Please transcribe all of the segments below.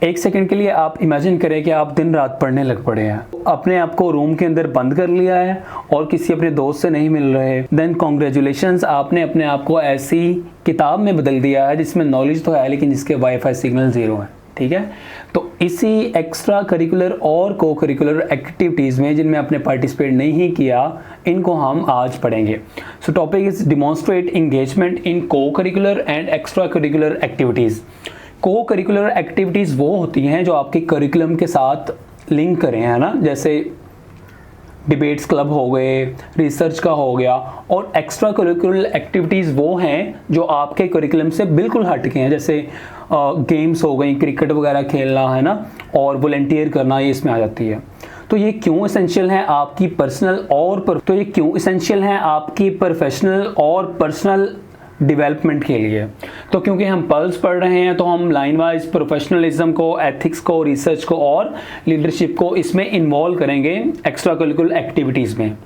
एक सेकंड के लिए आप इमेजिन करें कि आप दिन रात पढ़ने लग पड़े हैं, अपने आप को रूम के अंदर बंद कर लिया है और किसी अपने दोस्त से नहीं मिल रहे, देन कॉन्ग्रेचुलेशंस, आपने अपने आप को ऐसी किताब में बदल दिया है जिसमें नॉलेज तो है लेकिन जिसके वाईफाई सिग्नल ज़ीरो है। ठीक है, तो इसी एक्स्ट्रा करिकुलर और को करिकुलर एक्टिविटीज़ में जिनमें आपने पार्टिसिपेट नहीं किया, इनको हम आज पढ़ेंगे। So topic is demonstrate engagement in co curricular and extra curricular activities. Co curricular activities वो होती हैं जो आपके करिकुलम के साथ लिंक करें, है ना, जैसे डिबेट्स क्लब हो गए, रिसर्च का हो गया, और एक्स्ट्रा करिकुलर एक्टिविटीज़ वो हैं जो आपके करिकुलम से बिल्कुल हट के हैं, जैसे गेम्स हो गई, क्रिकेट वगैरह खेलना, है ना, और वॉलंटियर करना, ये इसमें आ जाती है। तो ये क्यों एसेंशियल है आपकी प्रोफेशनल और पर्सनल डेवलपमेंट के लिए। तो क्योंकि हम पल्स पढ़ रहे हैं तो हम लाइन वाइज प्रोफेशनलिज्म को, एथिक्स को, रिसर्च को और लीडरशिप को इसमें इन्वॉल्व करेंगे एक्स्ट्रा करिकुलर एक्टिविटीज़ में।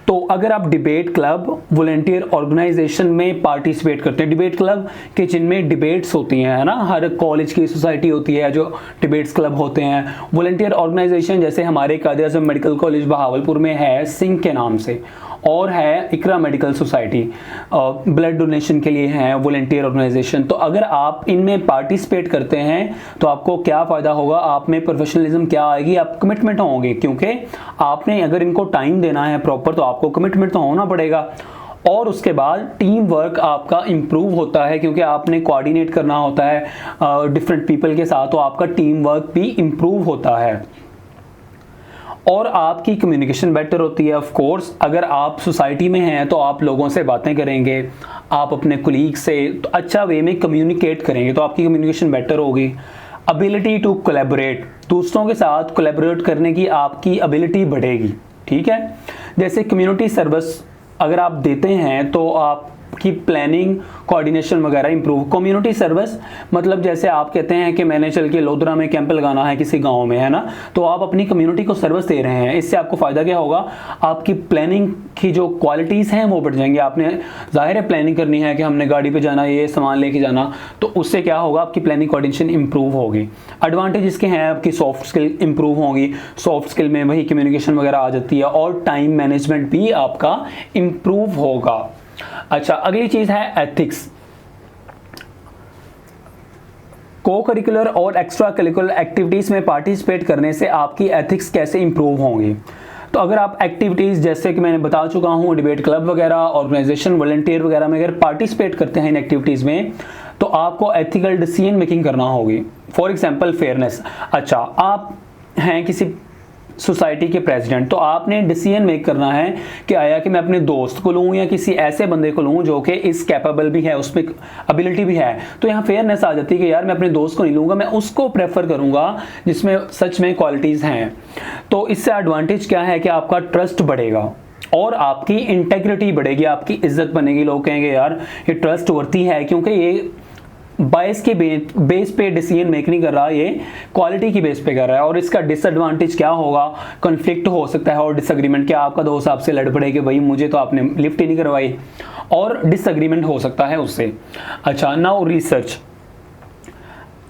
तो अगर आप डिबेट क्लब, वॉलंटियर ऑर्गेनाइजेशन में पार्टिसिपेट करते हैं, डिबेट क्लब के जिनमें डिबेट्स होती हैं, है ना, हर कॉलेज की सोसाइटी होती है जो डिबेट्स क्लब होते हैं। वॉलंटियर ऑर्गेनाइजेशन जैसे हमारे कायदे आज़म मेडिकल कॉलेज बहावलपुर में है सिंह के नाम से, और है इकरा मेडिकल सोसाइटी, ब्लड डोनेशन के लिए है वॉलंटियर ऑर्गेनाइजेशन। तो अगर आप इनमें पार्टिसिपेट करते हैं तो आपको क्या फ़ायदा होगा, आप में प्रोफेशनलिज्म क्या आएगी, आप कमिटमेंट होंगे, क्योंकि आपने अगर इनको टाइम देना है प्रॉपर तो आपको कमिटमेंट तो होना पड़ेगा। और उसके बाद टीम वर्क आपका इम्प्रूव होता है क्योंकि आपने कोऑर्डिनेट करना होता है डिफरेंट पीपल के साथ, तो आपका टीम वर्क भी इम्प्रूव होता है और आपकी कम्युनिकेशन बेटर होती है। ऑफ कोर्स अगर आप सोसाइटी में हैं तो आप लोगों से बातें करेंगे, आप अपने कुलीग से तो अच्छा वे में कम्युनिकेट करेंगे, तो आपकी कम्युनिकेशन बेटर होगी। एबिलिटी टू कोलैबोरेट, दूसरों के साथ कोलैबोरेट करने की आपकी एबिलिटी बढ़ेगी। ठीक है, जैसे कम्युनिटी सर्विस अगर आप देते हैं तो आपकी प्लानिंग, कोऑर्डिनेशन वगैरह इंप्रूव। कम्युनिटी सर्विस मतलब जैसे आप कहते हैं कि मैंने चल के लोधरा में कैंप लगाना है किसी गांव में, है ना, तो आप अपनी कम्युनिटी को सर्विस दे रहे हैं। इससे आपको फ़ायदा क्या होगा, आपकी प्लानिंग की जो क्वालिटीज़ हैं वो बढ़ जाएंगी। आपने जाहिर है प्लानिंग करनी है कि हमने गाड़ी पे जाना, ये सामान लेके जाना, तो उससे क्या होगा, आपकी प्लानिंग कोऑर्डिनेशन इंप्रूव होगी। एडवांटेज इसके हैं, आपकी सॉफ्ट स्किल इंप्रूव होगी, सॉफ्ट स्किल में वही कम्युनिकेशन वगैरह आ जाती है, और टाइम मैनेजमेंट भी आपका इंप्रूव होगा। अच्छा, अगली चीज है एथिक्स। को करिकुलर और एक्स्ट्रा करिकुलर एक्टिविटीज में पार्टिसिपेट करने से आपकी एथिक्स कैसे इंप्रूव होंगी। तो अगर आप एक्टिविटीज़ जैसे कि मैंने बता चुका हूँ, डिबेट क्लब वगैरह, ऑर्गेनाइजेशन, वॉलंटियर वगैरह में अगर पार्टिसिपेट करते हैं इन एक्टिविटीज़ में तो आपको एथिकल डिसीजन मेकिंग करना होगी। For example fairness. अच्छा, आप हैं किसी सोसाइटी के प्रेसिडेंट, तो आपने डिसीजन मेक करना है कि आया कि मैं अपने दोस्त को लूँ या किसी ऐसे बंदे को लूँ जो कि इस कैपेबल भी है, उसमें एबिलिटी भी है। तो यहाँ फेयरनेस आ जाती है कि यार मैं अपने दोस्त को नहीं लूँगा, मैं उसको प्रेफर करूँगा जिसमें सच में क्वालिटीज़ हैं। तो इससे एडवांटेज क्या है कि आपका ट्रस्ट बढ़ेगा और आपकी इंटेग्रिटी बढ़ेगी, आपकी इज्जत बनेगी। लोग कहेंगे यार ये ट्रस्ट वर्ती है, क्योंकि ये बायस के बेस पे डिसीजन मेक नहीं कर रहा, ये क्वालिटी की बेस पे कर रहा है। और इसका डिसएडवांटेज क्या होगा, कॉन्फ्लिक्ट हो सकता है और डिसएग्रीमेंट। क्या आपका दोस्त आपसे लड़ पड़े कि भाई मुझे तो आपने लिफ्ट ही नहीं करवाई, और डिसएग्रीमेंट हो सकता है उससे। अच्छा, नाउ रिसर्च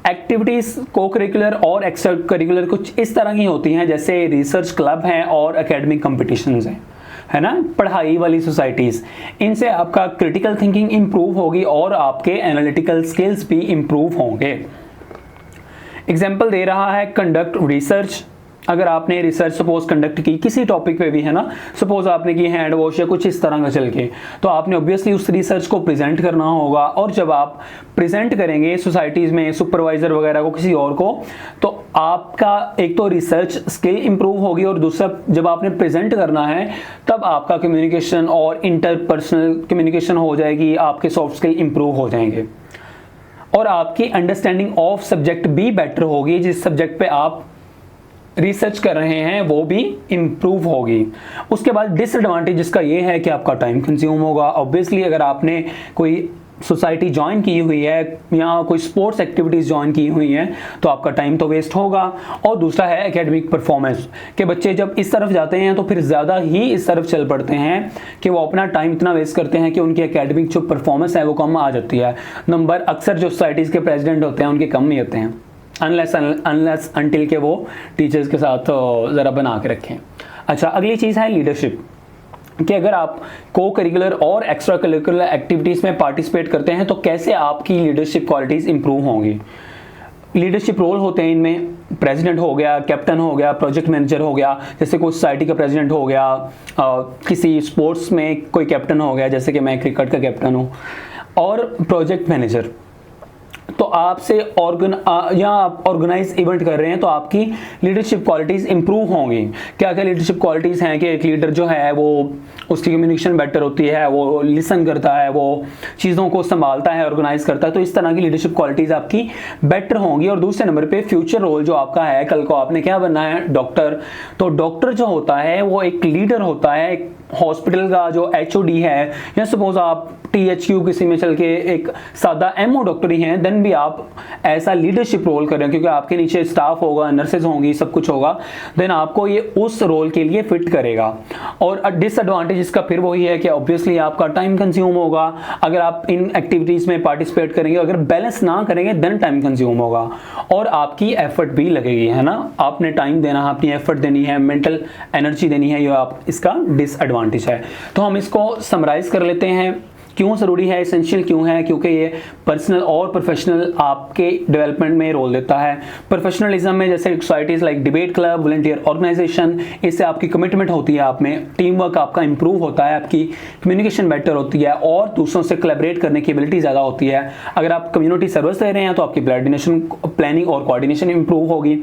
एक्टिविटीज को करिकुलर और एक्स्ट्रा करिकुलर कुछ इस तरह की होती हैं, जैसे रिसर्च क्लब हैं और एकेडमिक कॉम्पिटिशन्स हैं, है ना, पढ़ाई वाली सोसाइटीज़। इनसे आपका क्रिटिकल थिंकिंग इंप्रूव होगी और आपके एनालिटिकल स्किल्स भी इंप्रूव होंगे। एग्जाम्पल दे रहा है कंडक्ट रिसर्च। अगर आपने रिसर्च सपोज कंडक्ट की किसी टॉपिक पे भी, है ना, सपोज आपने की हैंड वॉश या कुछ इस तरह का चल के, तो आपने ऑब्वियसली उस रिसर्च को प्रेजेंट करना होगा। और जब आप प्रेजेंट करेंगे सोसाइटीज़ में, सुपरवाइजर वगैरह को, किसी और को, तो आपका एक तो रिसर्च स्किल इंप्रूव होगी और दूसरा जब आपने प्रेजेंट करना है तब आपका कम्युनिकेशन और इंटरपर्सनल कम्युनिकेशन हो जाएगी, आपके सॉफ्ट स्किल इंप्रूव हो जाएंगे और आपकी अंडरस्टैंडिंग ऑफ सब्जेक्ट भी बेटर होगी। जिस सब्जेक्ट पे आप रिसर्च कर रहे हैं वो भी इम्प्रूव होगी। उसके बाद डिसएडवांटेज जिसका ये है कि आपका टाइम कंज्यूम होगा। ऑब्वियसली अगर आपने कोई सोसाइटी ज्वाइन की हुई है या कोई स्पोर्ट्स एक्टिविटीज़ ज्वाइन की हुई हैं तो आपका टाइम तो वेस्ट होगा। और दूसरा है एकेडमिक परफॉर्मेंस, कि बच्चे जब इस तरफ जाते हैं तो फिर ज़्यादा ही इस तरफ चल पड़ते हैं कि वो अपना टाइम इतना वेस्ट करते हैं कि उनकी एकेडमिक जो परफॉर्मेंस है वो कम आ जाती है। नंबर अक्सर जो सोसाइटीज़ के प्रेसिडेंट होते हैं उनके कम ही होते हैं। अनलेस अनटिल के वो टीचर्स के साथ ज़रा बना के रखें। अच्छा, अगली चीज़ है लीडरशिप, कि अगर आप को करिकुलर और एक्स्ट्रा करिकुलर एक्टिविटीज़ में पार्टिसिपेट करते हैं तो कैसे आपकी लीडरशिप क्वालिटीज़ इंप्रूव होंगी। लीडरशिप रोल होते हैं इनमें, प्रेसिडेंट हो गया, कैप्टन हो गया, प्रोजेक्ट मैनेजर हो गया, जैसे कोई सोसाइटी का प्रेसिडेंट हो गया, किसी स्पोर्ट्स में कोई कैप्टन हो गया, जैसे कि मैं क्रिकेट का कैप्टन हूँ, और प्रोजेक्ट मैनेजर। तो आपसे या आप ऑर्गेनाइज इवेंट कर रहे हैं तो आपकी लीडरशिप क्वालिटीज़ इंप्रूव होंगी। क्या क्या लीडरशिप क्वालिटीज़ हैं कि एक लीडर जो है वो उसकी कम्युनिकेशन बेटर होती है, वो लिसन करता है, वो चीज़ों को संभालता है, ऑर्गेनाइज करता है, तो इस तरह की लीडरशिप क्वालिटीज़ आपकी बेटर होंगी। और दूसरे नंबर पे फ्यूचर रोल जो आपका है, कल को आपने क्या बनना है, डॉक्टर, तो डॉक्टर जो होता है वो एक लीडर होता है, एक हॉस्पिटल का जो HOD है, या सपोज आप THQ किसी में चल के एक सादा MO डॉक्टर ही हैं, देन भी आप ऐसा लीडरशिप रोल कर रहे हैं, क्योंकि आपके नीचे स्टाफ होगा, नर्सेज होंगी, सब कुछ होगा, देन आपको ये उस रोल के लिए फिट करेगा। और डिसएडवांटेज इसका फिर वही है कि ऑब्वियसली आपका टाइम कंज्यूम होगा, अगर आप इन एक्टिविटीज़ में पार्टिसिपेट करेंगे, अगर बैलेंस ना करेंगे देन टाइम कंज्यूम होगा, और आपकी एफर्ट भी लगेगी, है ना, आपने टाइम देना है, अपनी एफर्ट देनी है, मेंटल एनर्जी देनी है, ये आप इसका डिसएडवांटेज है। तो हम इसको समराइज कर लेते हैं, क्यों ज़रूरी है, एसेंशियल क्यों है, क्योंकि ये पर्सनल और प्रोफेशनल आपके डेवलपमेंट में रोल देता है। प्रोफेशनलिज्म में जैसे societies like debate club, volunteer organisation, इससे आपकी कमिटमेंट होती है, आप में टीम वर्क आपका इंप्रूव होता है, आपकी कम्युनिकेशन बेटर होती है, और दूसरों से कोलैबोरेट करने की एबिलिटी ज़्यादा होती है। अगर आप कम्युनिटी सर्विस दे रहे हैं तो आपकी प्लानिंग और कोऑर्डिनेशन इंप्रूव होगी।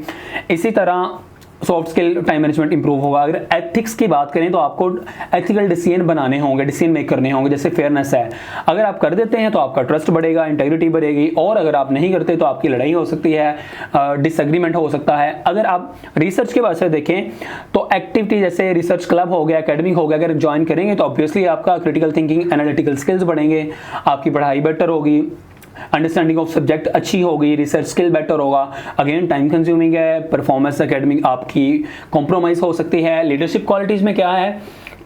इसी तरह soft skill, time management improve होगा। अगर एथिक्स की बात करें तो आपको एथिकल डिसीजन बनाने होंगे, डिसीजन मेक करने होंगे, जैसे फेयरनेस है, अगर आप कर देते हैं तो आपका ट्रस्ट बढ़ेगा, इंटेग्रिटी बढ़ेगी, और अगर आप नहीं करते तो आपकी लड़ाई हो सकती है, डिसएग्रीमेंट हो सकता है। अगर आप रिसर्च के बाद से देखें तो एक्टिविटी जैसे रिसर्च क्लब हो गया, एकेडमिक हो गया, अगर ज्वाइन करेंगे तो ऑब्वियसली आपका क्रिटिकल थिंकिंग, एनालिटिकल स्किल्स बढ़ेंगे, आपकी पढ़ाई बेटर होगी, अंडरस्टैंडिंग ऑफ सब्जेक्ट अच्छी होगी, रिसर्च स्किल बेटर होगा। अगेन टाइम कंज्यूमिंग है, परफॉर्मेंस एकेडमिक आपकी कॉम्प्रोमाइज़ हो सकती है। लीडरशिप क्वालिटीज़ में क्या है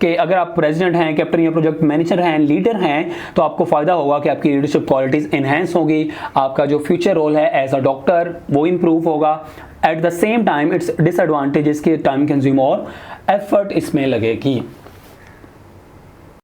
कि अगर आप प्रेसिडेंट हैं, कैप्टन या प्रोजेक्ट मैनेजर हैं, लीडर हैं, तो आपको फ़ायदा होगा कि आपकी लीडरशिप क्वालिटीज़ इन्हेंस होगी, आपका जो फ्यूचर रोल है एज अ डॉक्टर वो इंप्रूव होगा। At the same time it's disadvantages के टाइम कंज्यूम और एफर्ट इसमें लगेगी।